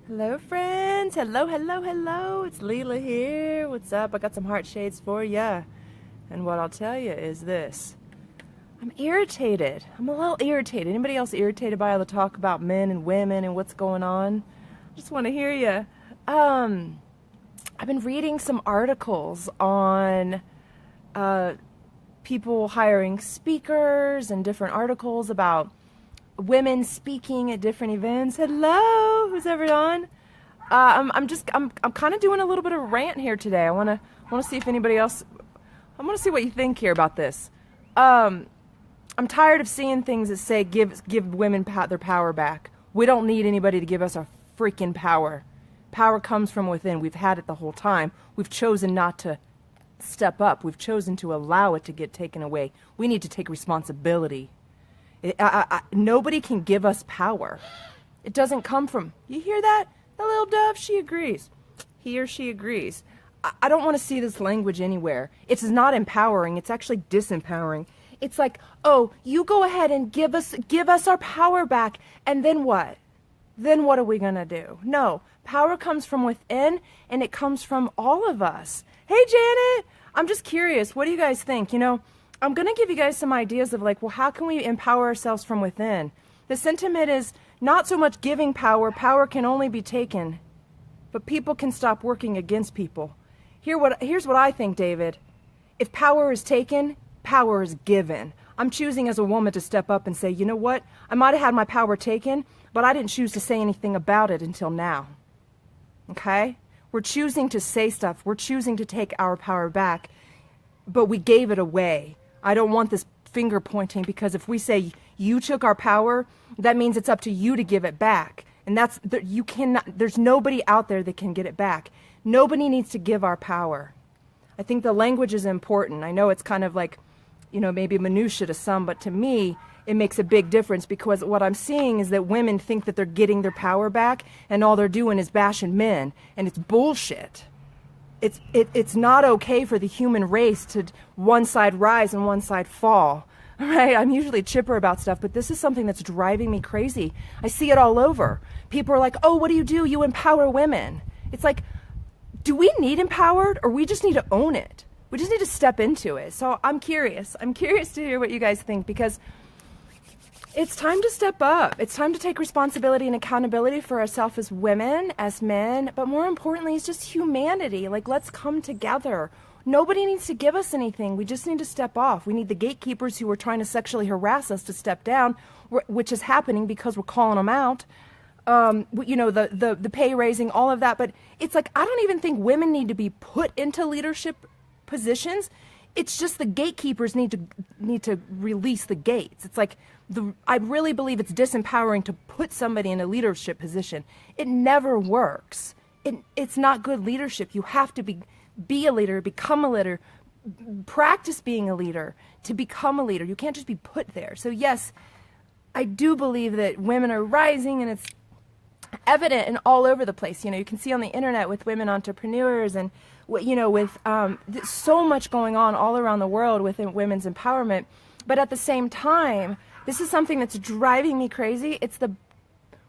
Hello, friends. Hello, hello, hello. It's Lila here. What's up? I got some heart shades for ya. And what I'll tell you is this. I'm irritated. I'm a little irritated. Anybody else irritated by all the talk about men and women and what's going on? Just want to hear you. I've been reading some articles on people hiring speakers and different articles about women speaking at different events. Hello, who's ever on? I'm kind of doing a little bit of a rant here today. I want to see if anybody else. I want to see what you think here about this. I'm tired of seeing things that say give women their power back. We don't need anybody to give us our freaking power. Power comes from within. We've had it the whole time. We've chosen not to step up. We've chosen to allow it to get taken away. We need to take responsibility. Nobody can give us power. It doesn't come from, you hear that? The little dove, she agrees. He or she agrees. I don't want to see this language anywhere. It's not empowering. It's actually disempowering. It's like, oh, you go ahead and give us our power back, and then what? Then what are we going to do? No, power comes from within, and it comes from all of us. Hey, Janet, I'm just curious. What do you guys think? I'm going to give you guys some ideas of like, well, how can we empower ourselves from within? The sentiment is not so much giving power. Power can only be taken, but people can stop working against people. Here's what I think, David. If power is taken, power is given. I'm choosing as a woman to step up and say, you know what? I might have had my power taken, but I didn't choose to say anything about it until now. Okay? We're choosing to say stuff. We're choosing to take our power back, but we gave it away. I don't want this finger pointing, because if we say you took our power, that means it's up to you to give it back. And you cannot, there's nobody out there that can get it back. Nobody needs to give our power. I think the language is important. I know it's kind of like, maybe minutia to some, but to me, it makes a big difference, because what I'm seeing is that women think that they're getting their power back, and all they're doing is bashing men, and it's bullshit. It's not okay for the human race to one side rise and one side fall. Right? I'm usually chipper about stuff, but this is something that's driving me crazy. I see it all over. People are like, oh, what do? You empower women. It's like, do we need empowered, or we just need to own it? We just need to step into it. So I'm curious. I'm curious to hear what you guys think, because it's time to step up. It's time to take responsibility and accountability for ourselves as women, as men, but more importantly, it's just humanity. Like, let's come together. Nobody needs to give us anything. We just need to step off. We need the gatekeepers who are trying to sexually harass us to step down, which is happening because we're calling them out. The pay raising, all of that. But it's like, I don't even think women need to be put into leadership positions. It's just the gatekeepers need to release the gates. It's like, I really believe it's disempowering to put somebody in a leadership position. It never works. It's not good leadership. You have to be a leader, become a leader, practice being a leader to become a leader. You can't just be put there. So yes, I do believe that women are rising, and it's evident and all over the place. You can see on the internet with women entrepreneurs, and with so much going on all around the world with women's empowerment. But at the same time, this is something that's driving me crazy.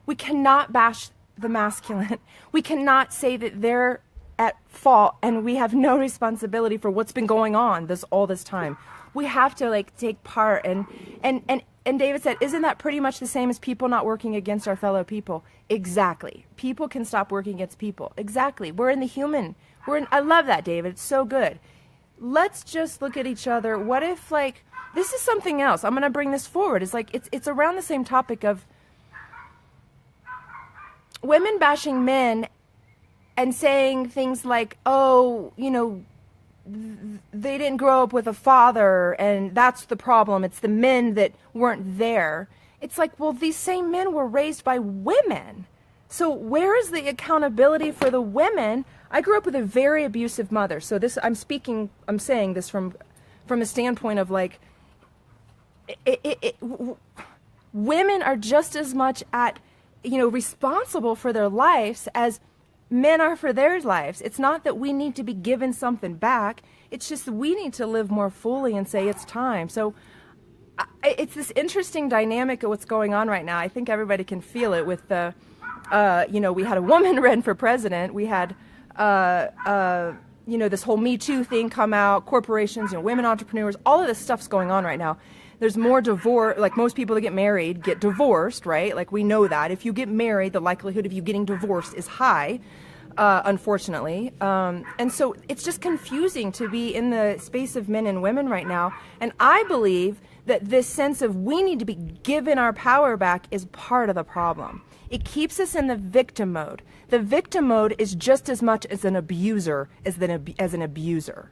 We cannot bash the masculine. We cannot say that they're at fault and we have no responsibility for what's been going on all this time. We have to take part. And David said, isn't that pretty much the same as people not working against our fellow people? Exactly. People can stop working against people. Exactly. We're in the human. I love that, David. It's so good. Let's just look at each other. What if this is something else? I'm going to bring this forward. It's around the same topic of women bashing men and saying things like, oh, they didn't grow up with a father, and that's the problem. It's the men that weren't there. It's like, well, these same men were raised by women. So where is the accountability for the women? I grew up with a very abusive mother. So I'm saying this from a standpoint of women are just as much responsible for their lives as men are for their lives. It's not that we need to be given something back. It's just that we need to live more fully and say it's time. So it's this interesting dynamic of what's going on right now. I think everybody can feel it with the We had a woman run for president. We had, this whole Me Too thing come out, corporations, women entrepreneurs, all of this stuff's going on right now. There's more divorce, like most people that get married get divorced, right? Like we know that. If you get married, the likelihood of you getting divorced is high, unfortunately. And so it's just confusing to be in the space of men and women right now. And I believe that this sense of we need to be given our power back is part of the problem. It keeps us in the victim mode. The victim mode is just as much as an abuser as an abuser.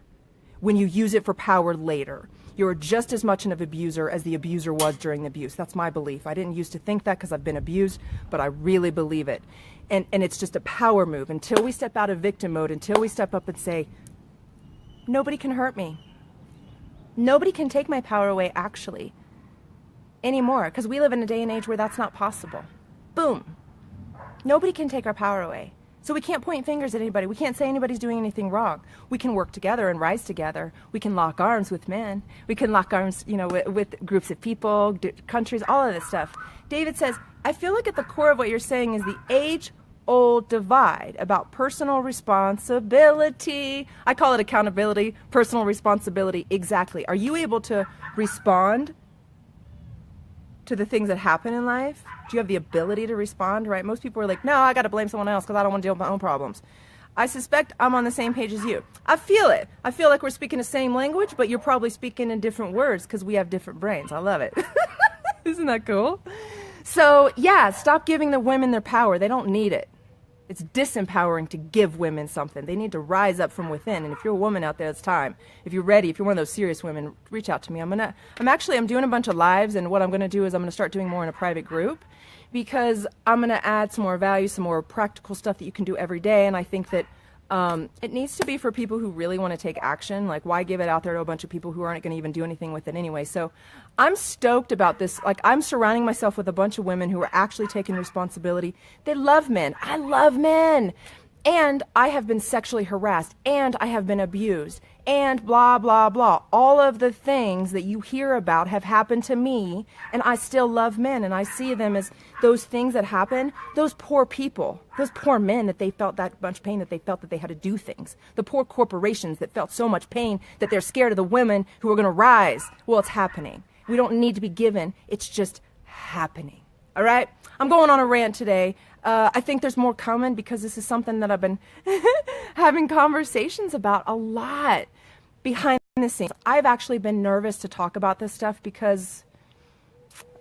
When you use it for power later, you're just as much an abuser as the abuser was during the abuse. That's my belief. I didn't used to think that because I've been abused, but I really believe it. And it's just a power move. Until we step out of victim mode, until we step up and say, nobody can hurt me. Nobody can take my power away, actually, anymore. Because we live in a day and age where that's not possible. Boom. Nobody can take our power away. So we can't point fingers at anybody. We can't say anybody's doing anything wrong. We can work together and rise together. We can lock arms with men. We can lock arms, with groups of people, countries, all of this stuff. David says, I feel like at the core of what you're saying is the age-old divide about personal responsibility. I call it accountability, personal responsibility. Exactly. Are you able to respond to the things that happen in life? Do you have the ability to respond, right? Most people are like, no, I got to blame someone else because I don't want to deal with my own problems. I suspect I'm on the same page as you. I feel it. I feel like we're speaking the same language, but you're probably speaking in different words because we have different brains. I love it. Isn't that cool? So, yeah, stop giving the women their power. They don't need it. It's disempowering to give women something. They need to rise up from within. And if you're a woman out there, it's time. If you're ready, if you're one of those serious women, reach out to me. I'm doing a bunch of lives, and what I'm going to do is I'm going to start doing more in a private group because I'm going to add some more value, some more practical stuff that you can do every day. And I think that it needs to be for people who really want to take action. Like, why give it out there to a bunch of people who aren't going to even do anything with it anyway? So I'm stoked about this. Like, I'm surrounding myself with a bunch of women who are actually taking responsibility. They love men. I love men. And I have been sexually harassed, and I have been abused, and blah, blah, blah. All of the things that you hear about have happened to me, and I still love men, and I see them as those things that happen, those poor people, those poor men that they felt that much pain, that they felt that they had to do things, the poor corporations that felt so much pain that they're scared of the women who are going to rise. Well, it's happening. We don't need to be given. It's just happening. All right? I'm going on a rant today. I think there's more coming because this is something that I've been having conversations about a lot behind the scenes. I've actually been nervous to talk about this stuff because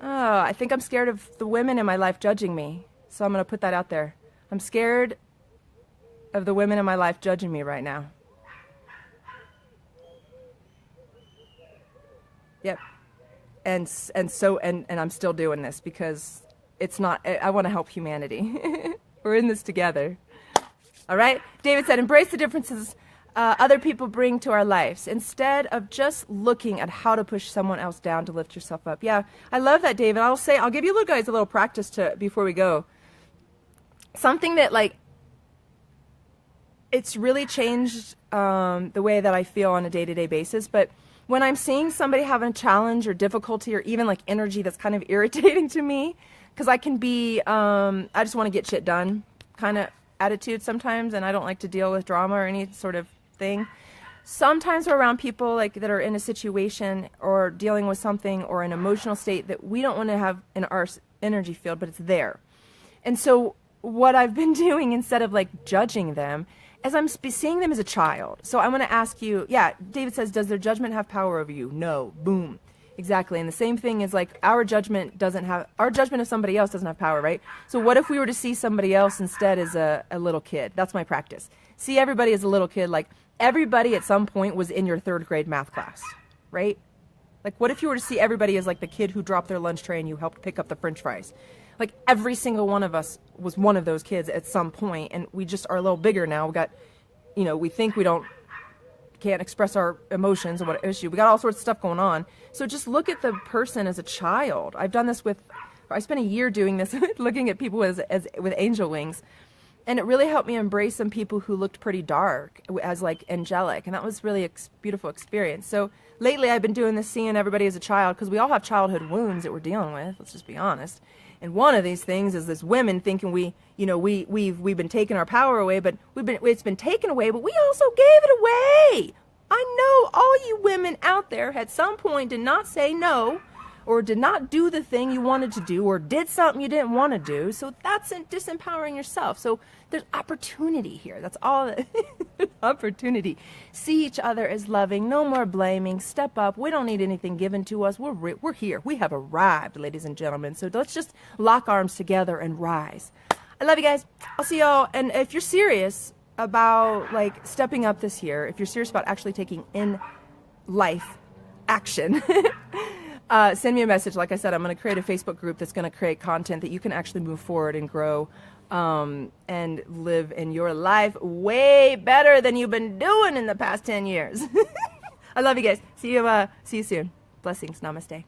I think I'm scared of the women in my life judging me. So I'm going to put that out there. I'm scared of the women in my life judging me right now. Yep. And I'm still doing this because it's not, I want to help humanity. We're in this together. All right? David said, embrace the differences other people bring to our lives instead of just looking at how to push someone else down to lift yourself up. Yeah, I love that, David. I'll give you guys a little practice before we go. Something that, like, it's really changed the way that I feel on a day-to-day basis, but when I'm seeing somebody having a challenge or difficulty or even like energy that's kind of irritating to me, because I can be, I just want to get shit done kind of attitude sometimes, and I don't like to deal with drama or any sort of thing. Sometimes we're around people like that are in a situation or dealing with something or an emotional state that we don't want to have in our energy field, but it's there. And so what I've been doing instead of like judging them is I'm seeing them as a child. So I'm going to ask you, yeah, David says, does their judgment have power over you? No. Boom. Exactly. And the same thing is like our judgment of somebody else doesn't have power, right? So what if we were to see somebody else instead as a little kid? That's my practice. See everybody as a little kid. Like everybody at some point was in your third grade math class, right? Like what if you were to see everybody as like the kid who dropped their lunch tray and you helped pick up the French fries? Like every single one of us was one of those kids at some point, and we just are a little bigger now. We got, we think we can't express our emotions or what issue. We got all sorts of stuff going on. So just look at the person as a child. I've done this I spent a year doing this, looking at people as with angel wings. And it really helped me embrace some people who looked pretty dark as like angelic. And that was really a beautiful experience. So lately I've been doing this, seeing everybody as a child, because we all have childhood wounds that we're dealing with. Let's just be honest. And one of these things is this women thinking we've been taking our power away, but it's been taken away, but we also gave it away. I know all you women out there at some point did not say no, or did not do the thing you wanted to do, or did something you didn't want to do. So that's disempowering yourself. So there's opportunity here. That's all. Opportunity. See each other as loving. No more blaming. Step up. We don't need anything given to us. We're here. We have arrived, ladies and gentlemen. So let's just lock arms together and rise. I love you guys. I'll see y'all. And if you're serious about like stepping up this year, if you're serious about actually taking in life action, send me a message. Like I said, I'm going to create a Facebook group that's going to create content that you can actually move forward and grow and live in your life way better than you've been doing in the past 10 years. I love you guys. See you soon. Blessings. Namaste.